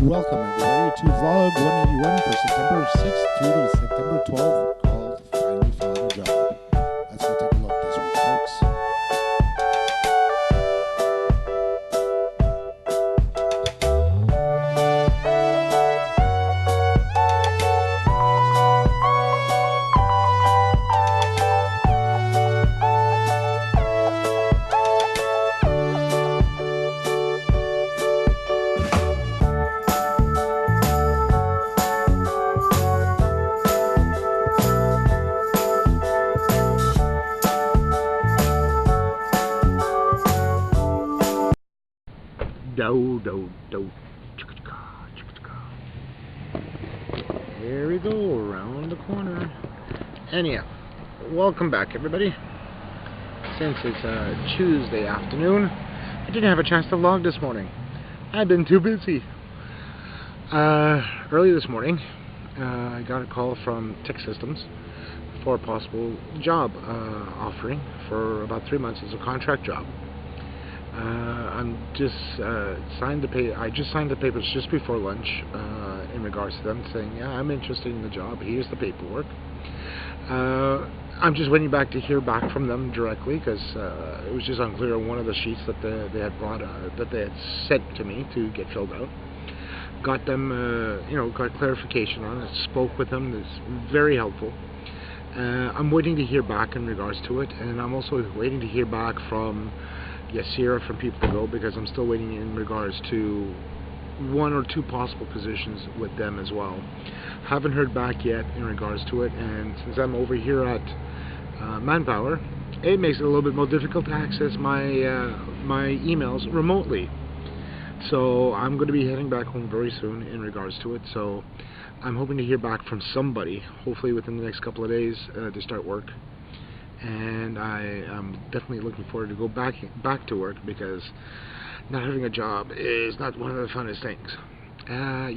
Welcome everybody to vlog 181 for September 6th through to September 12th, called Finally Found a Job. Let's go take a look this week, folks. Do do do. Here we go, around the corner. Anyhow, welcome back everybody. Since it's a Tuesday afternoon, I didn't have a chance to vlog this morning. I've been too busy. Early this morning, I got a call from Tech Systems for a possible job offering for about 3 months as a contract job. I'm just I just signed the papers just before lunch in regards to them, saying, yeah, I'm interested in the job. Here's the paperwork. I'm just waiting back to hear back from them directly, because it was just unclear on one of the sheets that they had brought that they had sent to me to get filled out. Got them, got clarification on it. Spoke with them. It's very helpful. I'm waiting to hear back in regards to it, and I'm also waiting to hear back from Yasira from People to Go, because I'm still waiting in regards to 1 or 2 possible positions with them as well. Haven't heard back yet in regards to it, and since I'm over here at Manpower, it makes it a little bit more difficult to access my my emails remotely. So I'm going to be heading back home very soon in regards to it. So I'm hoping to hear back from somebody, hopefully within the next couple of days, to start work. And I am definitely looking forward to go back to work, because not having a job is not one of the funnest things.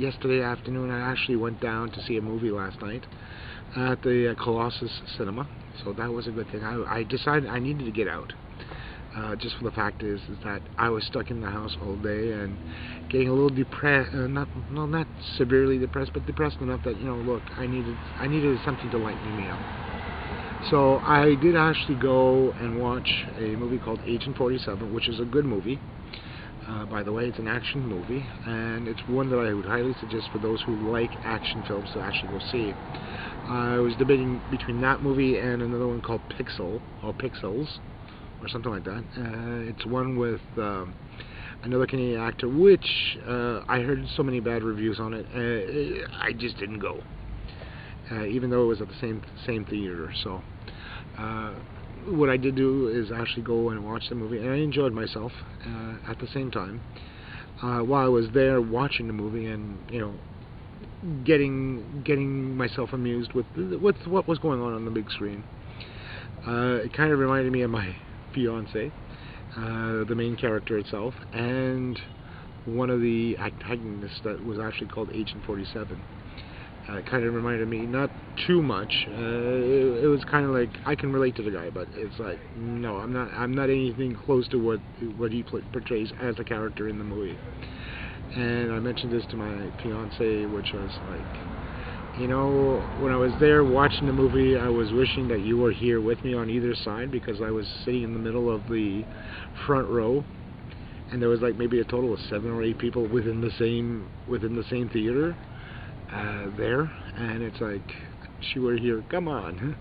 Yesterday afternoon, I actually went down to see a movie last night at the Colossus Cinema, so that was a good thing. I decided I needed to get out, just for the fact is that I was stuck in the house all day and getting a little depressed. Not severely depressed, but depressed enough that, look, I needed something to lighten me up. So I did actually go and watch a movie called Agent 47, which is a good movie. By the way, it's an action movie, and it's one that I would highly suggest for those who like action films to actually go see. I was debating between that movie and another one called Pixels, or something like that. It's one with another Canadian actor, which I heard so many bad reviews on it. I just didn't go. Even though it was at the same theater. So what I did do is actually go and watch the movie, and I enjoyed myself at the same time while I was there watching the movie, and getting myself amused with what was going on the big screen. It kind of reminded me of my fiance, the main character itself, and one of the antagonists that was actually called Agent 47. It kind of reminded me, not too much. It was kind of like, I can relate to the guy, but it's like, no, I'm not anything close to what he portrays as a character in the movie. And I mentioned this to my fiance, which was like, when I was there watching the movie, I was wishing that you were here with me on either side, because I was sitting in the middle of the front row, and there was like maybe a total of 7 or 8 people within the same theater. There, and it's like, she were here, come on.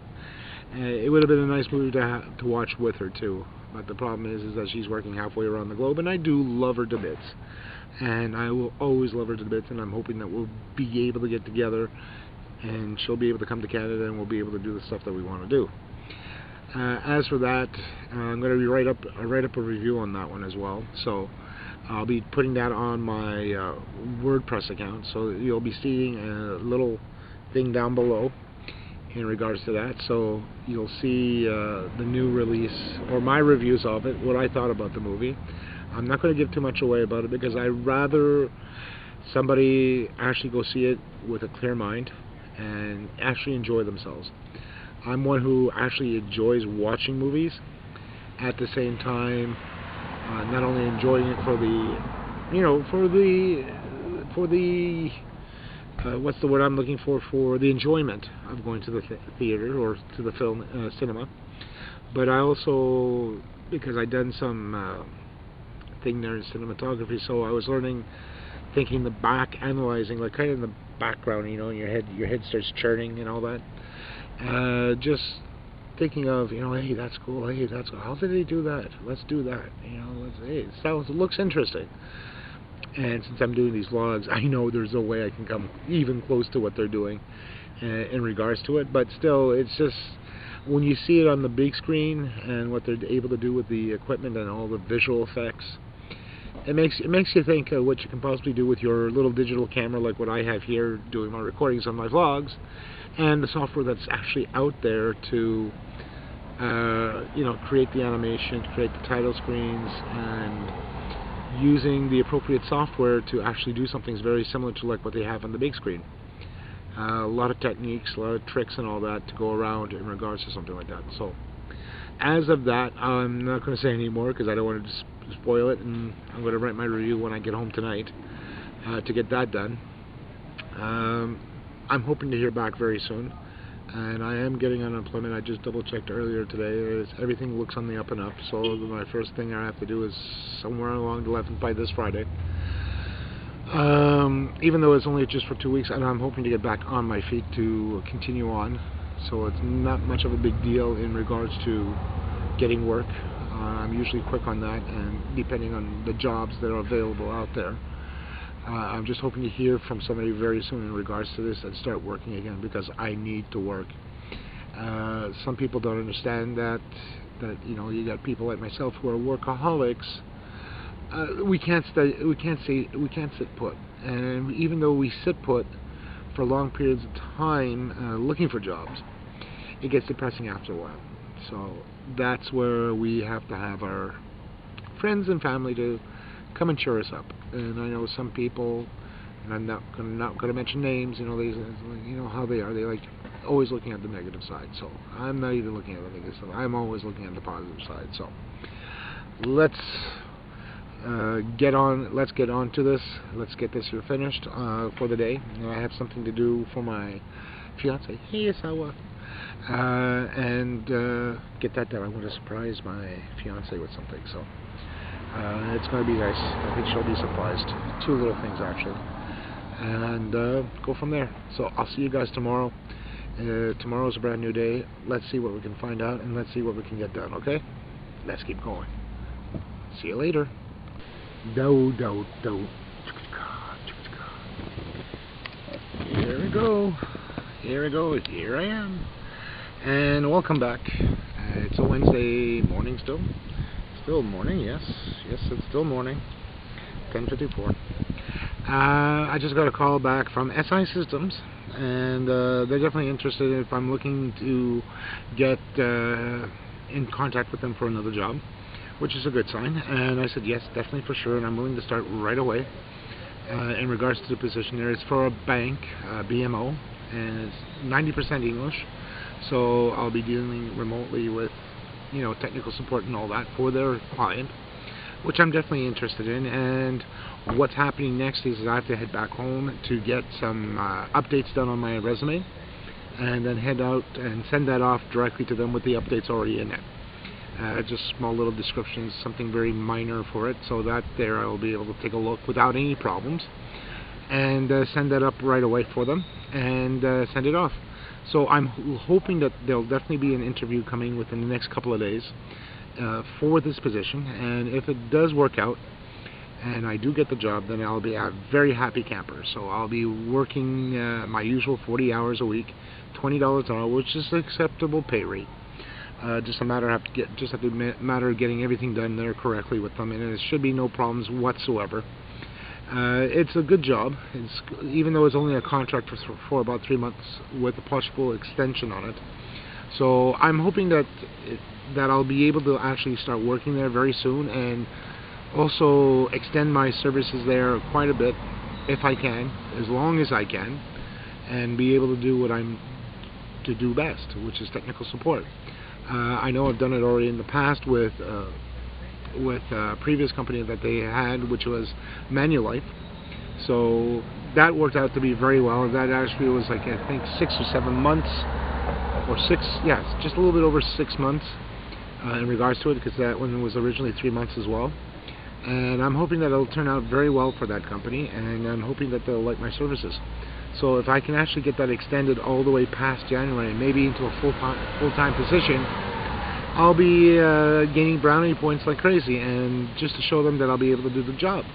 It would have been a nice movie to watch with her too, but the problem is that she's working halfway around the globe, and I do love her to bits, and I will always love her to bits, and I'm hoping that we'll be able to get together, and she'll be able to come to Canada, and we'll be able to do the stuff that we want to do. As for that, I'm going to write up a review on that one as well, so I'll be putting that on my WordPress account, so you'll be seeing a little thing down below in regards to that. So you'll see the new release, or my reviews of it, what I thought about the movie. I'm not going to give too much away about it, because I'd rather somebody actually go see it with a clear mind and actually enjoy themselves. I'm one who actually enjoys watching movies, at the same time not only enjoying it for the for the what's the word I'm looking for the enjoyment of going to the theater or to the film cinema. But I also, because I'd done some thing there in cinematography, so I was learning, thinking the back, analyzing, like kind of in the background, you know, in your head starts churning and all that. Just thinking of, you know, hey, that's cool, hey, that's cool. How did they do that? Let's do that. You know, hey, it looks interesting. And since I'm doing these vlogs, I know there's no way I can come even close to what they're doing in regards to it. But still, it's just when you see it on the big screen and what they're able to do with the equipment and all the visual effects, it makes you think what you can possibly do with your little digital camera, like what I have here doing my recordings on my vlogs, and the software that's actually out there to you know, create the animation, to create the title screens, and using the appropriate software to actually do something very similar to like what they have on the big screen. A lot of techniques, a lot of tricks and all that to go around in regards to something like that. So as of that, I'm not going to say any more because I don't want to spoil it, and I'm going to write my review when I get home tonight to get that done. I'm hoping to hear back very soon, and I am getting unemployment. I just double checked earlier today. Everything looks on the up and up, so my first thing I have to do is somewhere along the line by this Friday. Even though it's only just for 2 weeks, and I'm hoping to get back on my feet to continue on, so it's not much of a big deal in regards to getting work. I'm usually quick on that, and depending on the jobs that are available out there. I'm just hoping to hear from somebody very soon in regards to this and start working again, because I need to work. Some people don't understand that you know, you got people like myself who are workaholics. We can't sit put, and even though we sit put for long periods of time looking for jobs, it gets depressing after a while. So that's where we have to have our friends and family to come and cheer us up. And I know some people, and I'm not going to mention names, you know, you know how they are. They like always looking at the negative side. So I'm not even looking at the negative side. I'm always looking at the positive side. So let's get on to this. Let's get this here finished for the day. You know, I have something to do for my fiance. Hey, Isawa. And get that done. I want to surprise my fiance with something. So. It's going to be nice. I think she'll be surprised. 2 little things actually, and go from there. So I'll see you guys tomorrow. Tomorrow's a brand new day. Let's see what we can find out, and let's see what we can get done. Okay? Let's keep going. See you later. Do. Here we go. Here I am. And welcome back. It's a Wednesday morning still. Still morning, yes, it's still morning, 10:54. I just got a call back from SI Systems, and they're definitely interested if I'm looking to get in contact with them for another job, which is a good sign. And I said yes, definitely, for sure, and I'm willing to start right away. In regards to the position there, it's for a bank, BMO, and it's 90% English, so I'll be dealing remotely with, you know, technical support and all that for their client, which I'm definitely interested in. And what's happening next is I have to head back home to get some updates done on my resume, and then head out and send that off directly to them with the updates already in it. Just small little descriptions, something very minor for it, so that there I will be able to take a look without any problems, and send that up right away for them, and send it off. So I'm hoping that there'll definitely be an interview coming within the next couple of days for this position, and if it does work out and I do get the job, then I'll be a very happy camper. So I'll be working my usual 40 hours a week, $20 an hour, which is an acceptable pay rate. Just a matter of getting everything done there correctly with them, and there should be no problems whatsoever. It's a good job. Even though it's only a contract for about 3 months with a possible extension on it. So I'm hoping that I'll be able to actually start working there very soon, and also extend my services there quite a bit if I can, as long as I can, and be able to do what I'm to do best, which is technical support. I know I've done it already in the past with a previous company that they had, which was Manulife, So that worked out to be very well. That actually was like, I think 6 or 7 months, or just a little bit over 6 months in regards to it, because that one was originally 3 months as well. And I'm hoping that it'll turn out very well for that company, and I'm hoping that they'll like my services. So if I can actually get that extended all the way past January, maybe into a full-time position, I'll be gaining brownie points like crazy, and just to show them that I'll be able to do the job.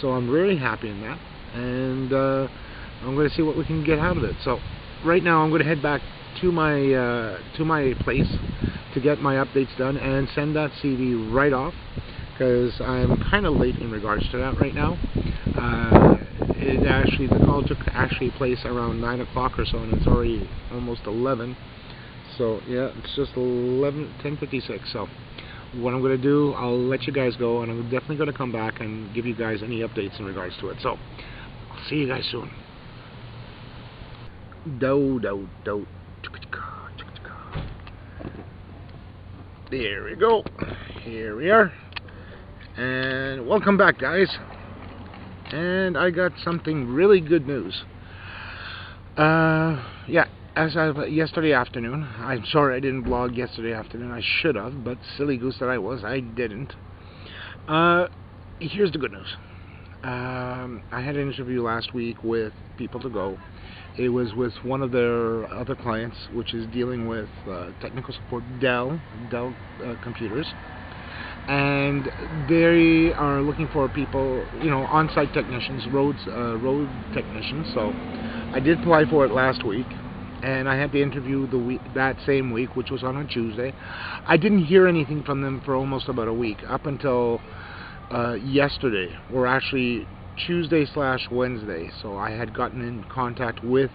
So I'm really happy in that, and I'm going to see what we can get out of it. So right now I'm going to head back to my place to get my updates done and send that CV right off, because I'm kind of late in regards to that right now. The call took place around 9 o'clock or so, and it's already almost 11. So yeah, it's just 10:56. So what I'm going to do, I'll let you guys go, and I'm definitely going to come back and give you guys any updates in regards to it. So I'll see you guys soon. There we go. Here we are. And welcome back, guys. And I got something really good news. As of yesterday afternoon, I'm sorry I didn't blog yesterday afternoon. I should have, but silly goose that I was, I didn't. Here's the good news. I had an interview last week with People to Go. It was with one of their other clients, which is dealing with technical support, Dell computers. And they are looking for people, on-site technicians, road technicians. So I did apply for it last week, and I had the interview that same week, which was on a Tuesday. I didn't hear anything from them for almost about a week, up until yesterday, or actually Tuesday/Wednesday. So I had gotten in contact with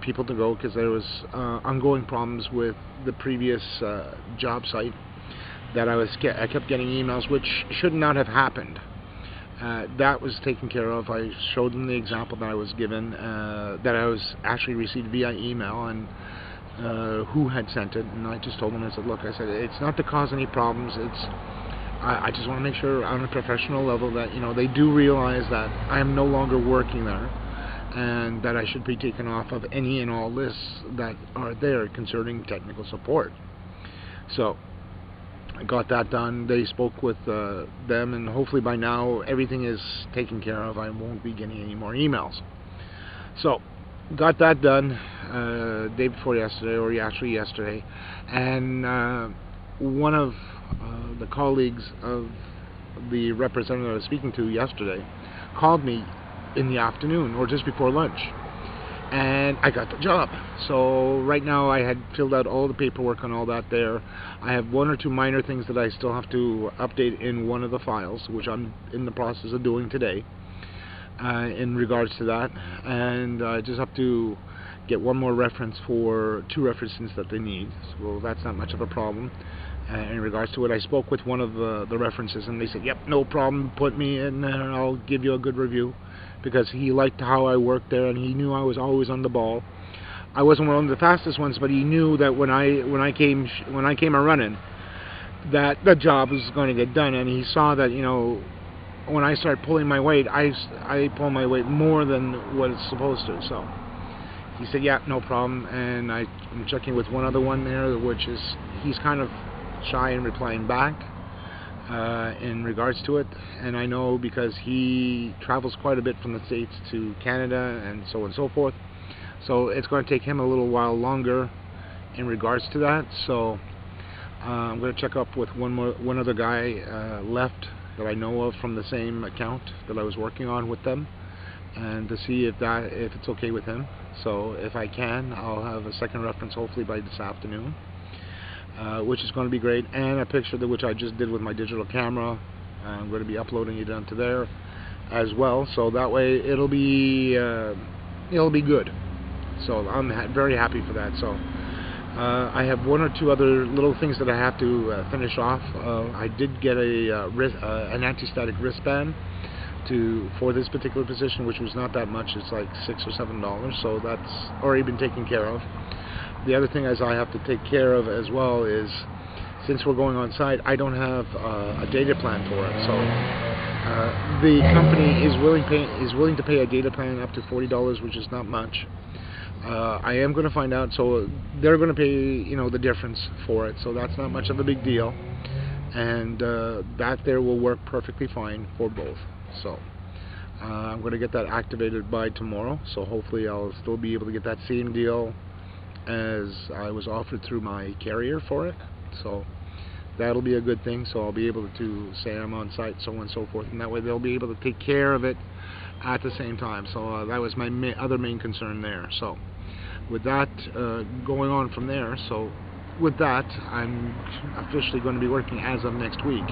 People to Go, because there was ongoing problems with the previous job site. That I kept getting emails which should not have happened. That was taken care of. I showed them the example that I was given, that I was actually received via email, and who had sent it. And I just told them, I said, look, it's not to cause any problems. I just want to make sure on a professional level that they do realize that I am no longer working there, and that I should be taken off of any and all lists that are there concerning technical support. So I got that done. They spoke with them, and hopefully by now everything is taken care of. I won't be getting any more emails. So got that done day before yesterday, or actually yesterday, and one of the colleagues of the representative I was speaking to yesterday called me in the afternoon, or just before lunch, and I got the job. So right now I had filled out all the paperwork and all that there. I have one or two minor things that I still have to update in one of the files, which I'm in the process of doing today in regards to that. And I just have to get one more reference for 2 references that they need. So that's not much of a problem. In regards to it, I spoke with one of the references, and they said, yep, no problem, put me in there, I'll give you a good review, because he liked how I worked there, and he knew I was always on the ball. I wasn't one of the fastest ones, but he knew that when I came a running, that the job was going to get done, and he saw that when I start pulling my weight, I pull my weight more than what it's supposed to. So he said, yeah, no problem. And I'm checking with one other one there, which is, he's kind of shy in replying back in regards to it, and I know because he travels quite a bit from the States to Canada and so on and so forth, so it's going to take him a little while longer in regards to that. So I'm going to check up with one other guy left that I know of from the same account that I was working on with them, and to see if it's okay with him. So if I can, I'll have a second reference hopefully by this afternoon, which is going to be great, and a picture which I just did with my digital camera. I'm going to be uploading it onto there as well, so that way it'll be good. So I'm very happy for that. So I have one or two other little things that I have to finish off. I did get an anti-static wristband for this particular position, which was not that much. It's like $6 or $7, so that's already been taken care of. The other thing I have to take care of as well is, since we're going on site, I don't have a data plan for it. So The company is willing to pay a data plan up to $40, which is not much. I am going to find out, so they're going to pay, the difference for it, so that's not much of a big deal, and that there will work perfectly fine for both. So I'm going to get that activated by tomorrow, so hopefully I'll still be able to get that same deal as I was offered through my carrier for it. So that'll be a good thing, so I'll be able to say I'm on site, so on and so forth, and that way they'll be able to take care of it at the same time. So that was my other main concern there. So with that going on from there, so with that, I'm officially going to be working as of next week.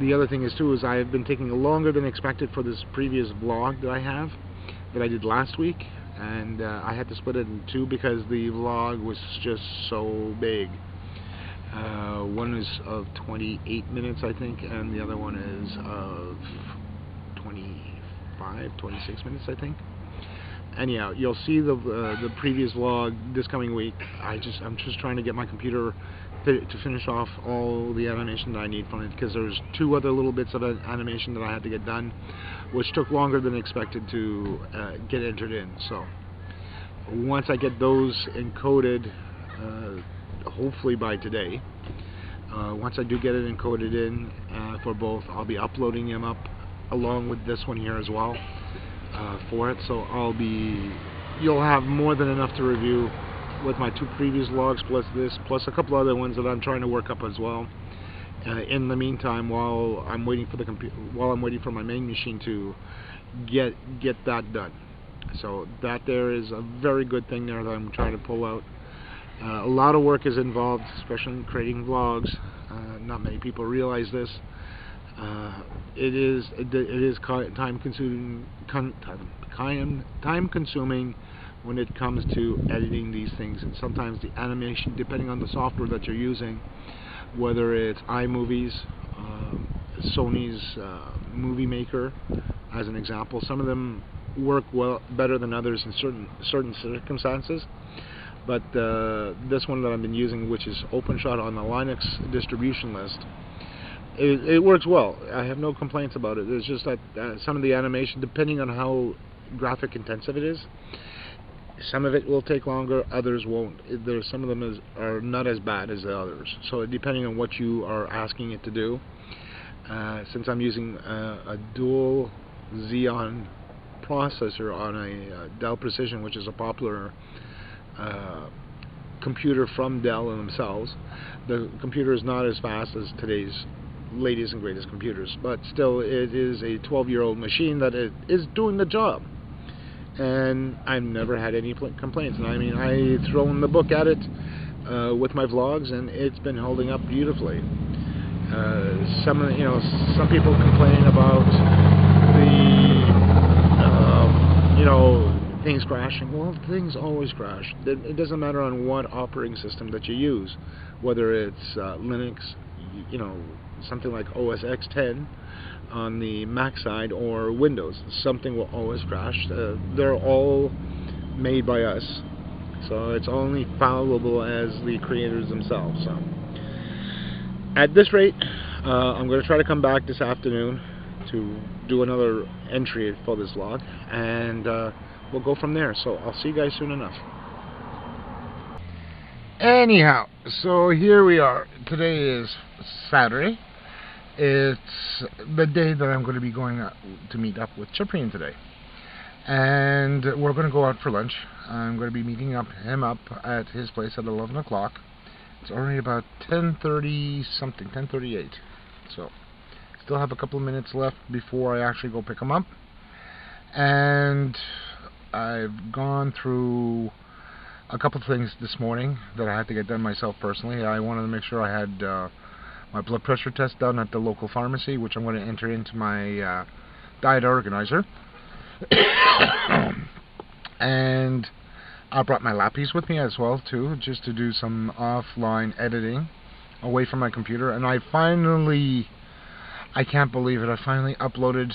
The other thing is too, is I've been taking longer than expected for this previous vlog that I did last week, and I had to split it in two because the vlog was just so big. One is of 28 minutes, I think, and the other one is of 26 minutes, I think. Anyhow, you'll see the previous vlog this coming week. I'm just trying to get my computer to finish off all the animation that I need from it, because there's two other little bits of animation that I had to get done, which took longer than expected to get entered in. So once I get those encoded, hopefully by today, once I do get it encoded in for both, I'll be uploading them up along with this one here as well for it. So you'll have more than enough to review with my two previous logs, plus this, plus a couple other ones that I'm trying to work up as well. In the meantime, while I'm waiting for my main machine to get that done. So that there is a very good thing there that I'm trying to pull out. A lot of work is involved, especially in creating vlogs. Not many people realize this. It is time consuming when it comes to editing these things, and sometimes the animation, depending on the software that you're using, whether it's iMovies, Sony's Movie Maker, as an example, some of them work better than others in certain circumstances. But this one that I've been using, which is OpenShot on the Linux distribution list, it works well. I have no complaints about it. It's just that some of the animation, depending on how graphic intensive it is, some of it will take longer, others won't. Some of them are not as bad as the others. So depending on what you are asking it to do, since I'm using a dual Xeon processor on a Dell Precision, which is a popular computer from Dell themselves, the computer is not as fast as today's latest and greatest computers, but still it is a 12-year-old machine that is doing the job, and I've never had any complaints. And I mean, I've thrown the book at it with my vlogs, and it's been holding up beautifully. Some people complain about the things crashing. Well, things always crash. It doesn't matter on what operating system that you use, whether it's Linux, something like OS X 10 on the Mac side, or Windows. Something will always crash. They're all made by us, so it's only fallible as the creators themselves. So at this rate, I'm going to try to come back this afternoon to do another entry for this log, and we'll go from there. So I'll see you guys soon enough. Anyhow, so here we are. Today is Saturday. It's the day that I'm going to be going out to meet up with Ciprian today, and we're going to go out for lunch. I'm going to be meeting him up at his place at 11 o'clock. It's already about 10:30 something, 10:38. So still have a couple of minutes left before I actually go pick him up. And I've gone through a couple of things this morning that I had to get done myself personally. I wanted to make sure I had my blood pressure test done at the local pharmacy, which I'm going to enter into my diet organizer. And I brought my lappies with me as well too, just to do some offline editing away from my computer. And I can't believe it, I finally uploaded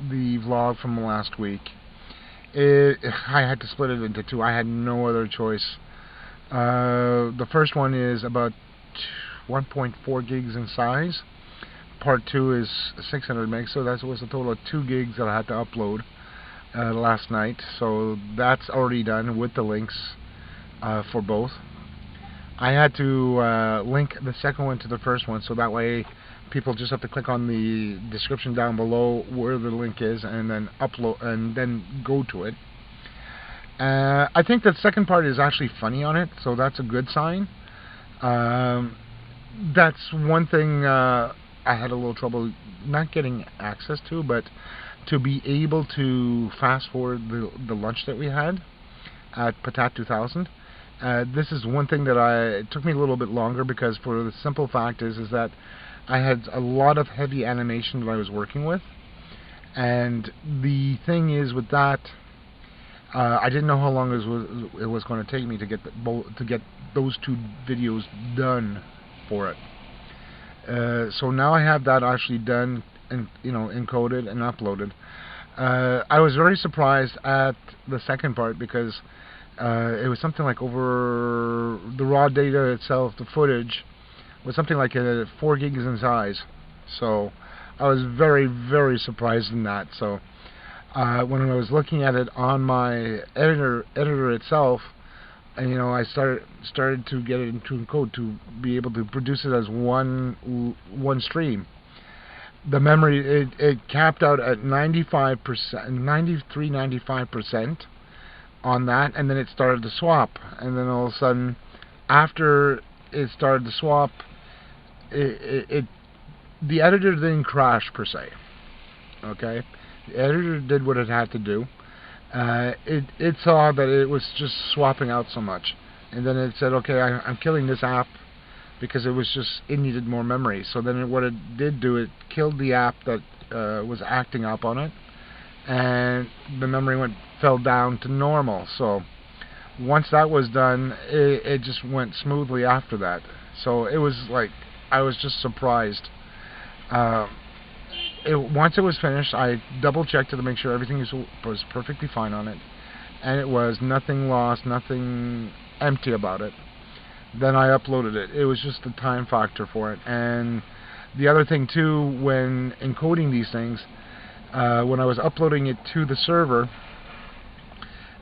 the vlog from last week. I had to split it into two. I had no other choice. The first one is about 1.4 gigs in size. part 2 is 600 megs, so that was a total of 2 gigs that I had to upload last night. So that's already done with the links for both. I had to link the second one to the first one, so that way people just have to click on the description down below where the link is and then upload and then go to it. I think the second part is actually funny on it, so that's a good sign. That's one thing I had a little trouble not getting access to, but to be able to fast forward the lunch that we had at Patat 2000. This is one thing that it took me a little bit longer, because for the simple fact is that I had a lot of heavy animation that I was working with, and the thing is with that, I didn't know how long it was going to take me to get those 2 videos done for it. So now I have that actually done and encoded and uploaded. I was very surprised at the second part, because it was something like over the raw data itself, the footage was something like 4 gigs in size. So I was very, very surprised in that. So when I was looking at it on my editor itself, and I started to get it into encode to be able to produce it as one stream. The memory it capped out at 95%, 95% on that, and then it started to swap, and then all of a sudden, after it started to swap, the editor didn't crash per se. Okay, the editor did what it had to do. It saw that it was just swapping out so much, and then it said, okay, I'm killing this app, because it needed more memory. So then what it did do, it killed the app that was acting up on it, and the memory fell down to normal. So once that was done, it just went smoothly after that. So it was like, I was just surprised. Once it was finished, I double checked it to make sure everything was perfectly fine on it, and it was nothing lost, nothing empty about it. Then I uploaded it. It was just the time factor for it. And the other thing too, when encoding these things, when I was uploading it to the server,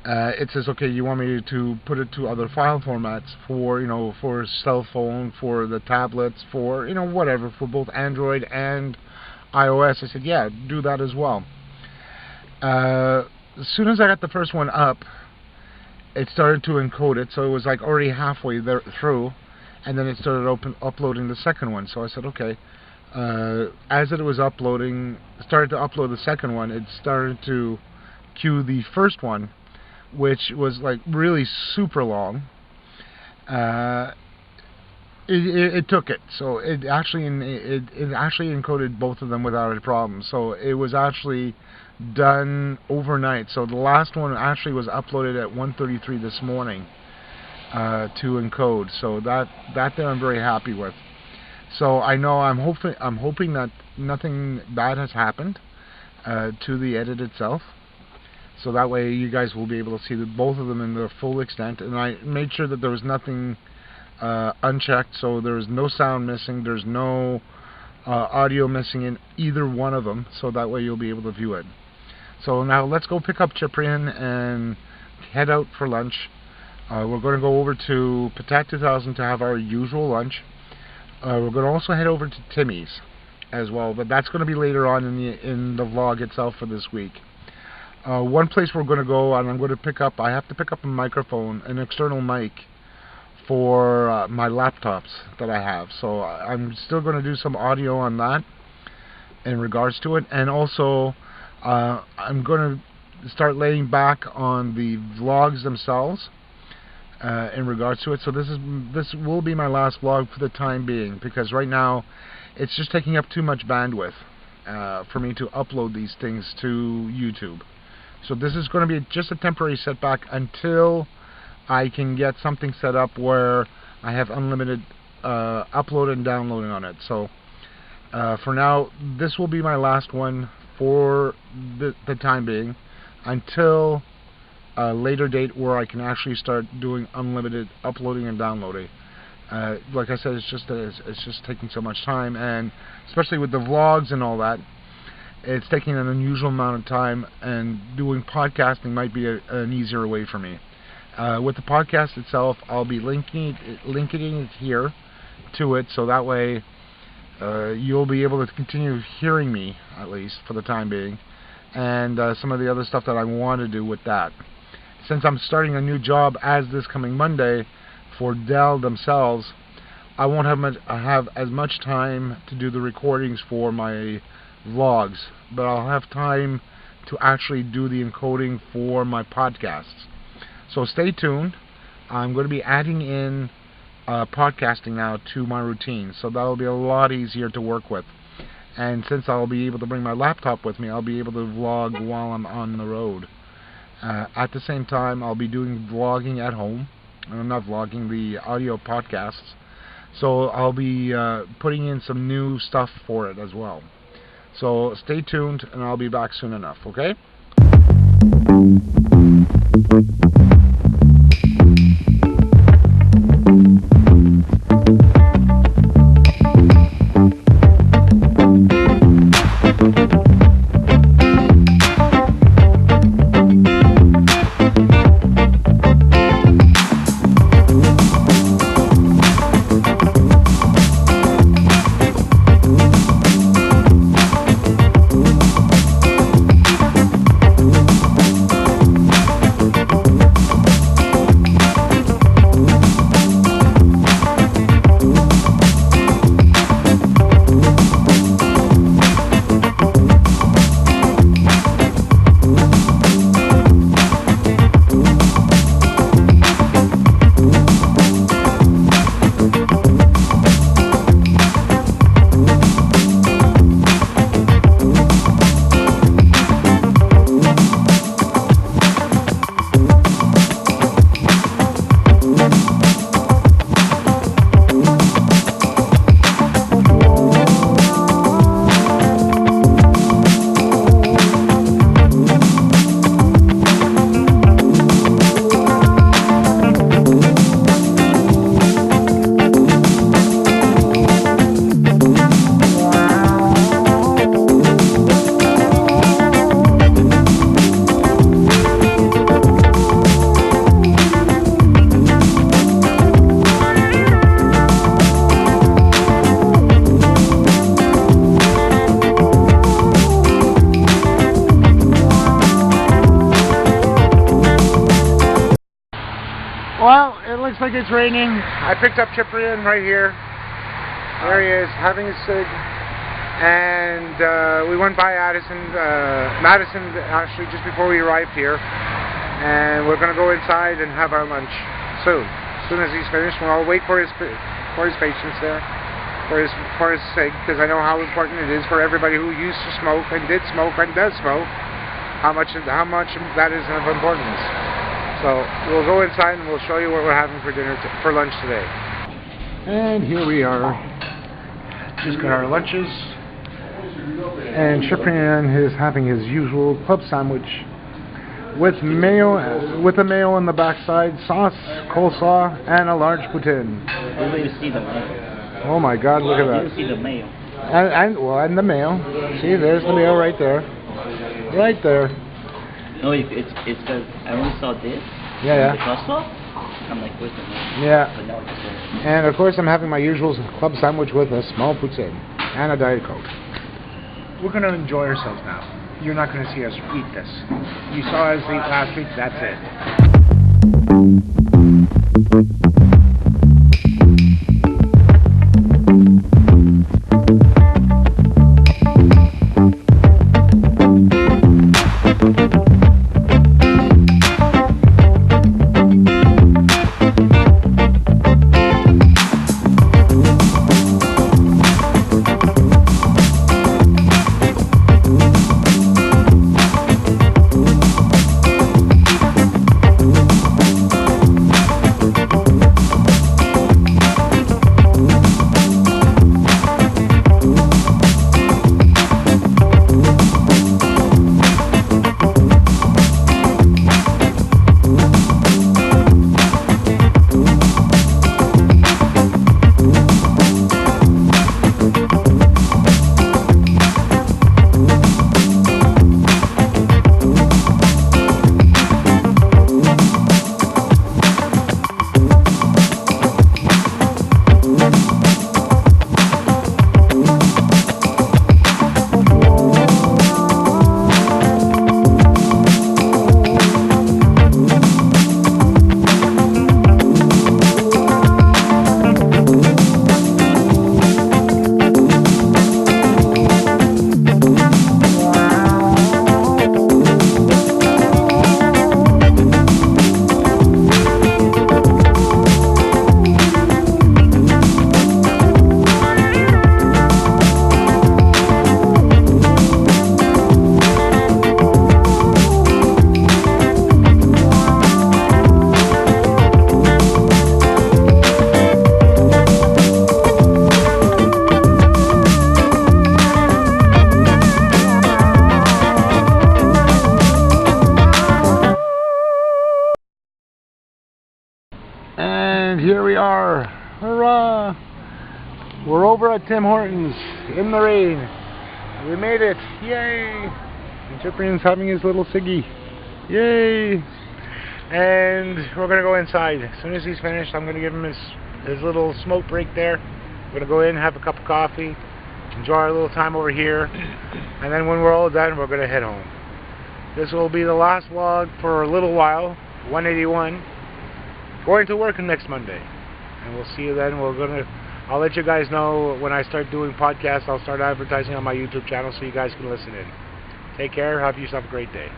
it says, okay, you want me to put it to other file formats for, for cell phone, for the tablets, for, whatever, for both Android and iOS. I said, yeah, do that as well. As soon as I got the first one up, it started to encode it, so it was like already halfway through, and then it started uploading the second one. So I said, okay. As it was started to upload the second one, it started to queue the first one, which was like really super long. It took it, so it actually encoded both of them without a problem. So it was actually done overnight. So the last one actually was uploaded at 1:33 this morning to encode. So that I'm very happy with. So I know I'm hoping that nothing bad has happened to the edit itself. So that way you guys will be able to see both of them in their full extent. And I made sure that there was nothing unchecked, so there's no sound missing, there's no audio missing in either one of them, so that way you'll be able to view it. So now let's go pick up Ciprian and head out for lunch. We're going to go over to Patat 2000 to have our usual lunch. We're going to also head over to Timmy's as well, but that's going to be later on in the vlog itself for this week. One place we're going to go, and I'm going to I have to pick up a microphone, an external mic, for my laptops that I have. So I'm still going to do some audio on that in regards to it, and also I'm going to start laying back on the vlogs themselves in regards to it. So this will be my last vlog for the time being, because right now it's just taking up too much bandwidth for me to upload these things to YouTube. So this is going to be just a temporary setback until I can get something set up where I have unlimited upload and downloading on it. So for now, this will be my last one for the time being, until a later date where I can actually start doing unlimited uploading and downloading. Like I said, it's just taking so much time, and especially with the vlogs and all that, it's taking an unusual amount of time, and doing podcasting might be an easier way for me. With the podcast itself, I'll be linking it here to it, so that way you'll be able to continue hearing me, at least for the time being, and some of the other stuff that I want to do with that. Since I'm starting a new job as this coming Monday for Dell themselves, I won't have as much time to do the recordings for my vlogs, but I'll have time to actually do the encoding for my podcasts. So stay tuned. I'm going to be adding in podcasting now to my routine, so that'll be a lot easier to work with. And since I'll be able to bring my laptop with me, I'll be able to vlog while I'm on the road. At the same time, I'll be doing vlogging at home. I'm not vlogging, the audio podcasts. So I'll be putting in some new stuff for it as well. So stay tuned, and I'll be back soon enough, okay? Well, it looks like it's raining. I picked up Cyprian right here. There he is, having a cig. And we went by Madison actually just before we arrived here. And we're going to go inside and have our lunch soon. As soon as he's finished, I'll wait for his patience there, for his cig, because I know how important it is for everybody who used to smoke and did smoke and does smoke, how much that is of importance. So we'll go inside and we'll show you what we're having for lunch today. And here we are. Just got our lunches. And Cyprian is having his usual club sandwich with mayo, with the mayo on the backside, sauce, coleslaw, and a large poutine. Where you see the mayo? Oh my God! Look at that. You see the mayo. And the mayo. See, there's the mayo right there. Right there. No, it's because I only saw this. Yeah. The coleslaw. I'm like, where's the mayo? Yeah. But now it's just And of course, I'm having my usual club sandwich with a small poutine and a Diet Coke. We're going to enjoy ourselves now. You're not going to see us eat this. You saw us eat last week. That's it. we are. Hurrah! We're over at Tim Hortons in the rain. We made it. Yay! And Cyprian's having his little ciggy. Yay! And we're going to go inside. As soon as he's finished, I'm going to give him his little smoke break there. We're going to go in, have a cup of coffee, enjoy our little time over here, and then when we're all done, we're going to head home. This will be the last vlog for a little while, 181. Going to work next Monday, and we'll see you then. I'll let you guys know when I start doing podcasts. I'll start advertising on my YouTube channel so you guys can listen in. Take care. Have yourself a great day.